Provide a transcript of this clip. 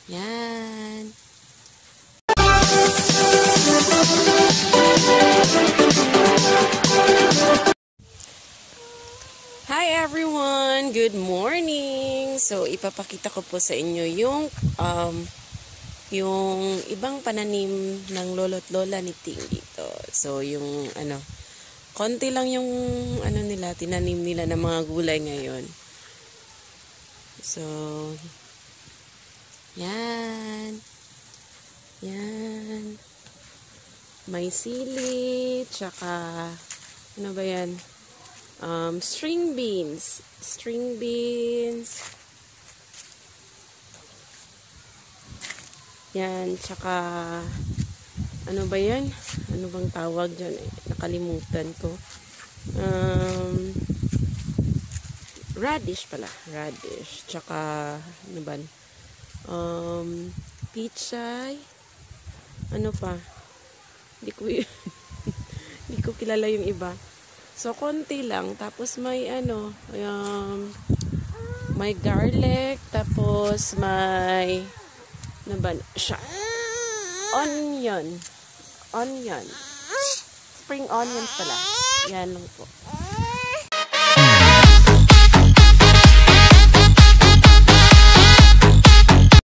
Yan. Hi everyone! Good morning! So, ipapakita ko po sa inyo yung ibang pananim ng lolo't lola ni Ting dito. So, yung konti lang yung nila, tinanim nila ng mga gulay ngayon. So, yan. Yan. May sili, tsaka, ano ba yan? String beans. String beans. Yan, tsaka, ano ba yan? Ano bang tawag dyan? Nakalimutan ko. Radish pala. Radish. Tsaka, ano ba? Pichay. Ano pa? Hindi ko kilala yung iba. So, konti lang. Tapos may may garlic. Tapos may ano ba siya? Onion. Onion. Spring onions pala. Yan lang po.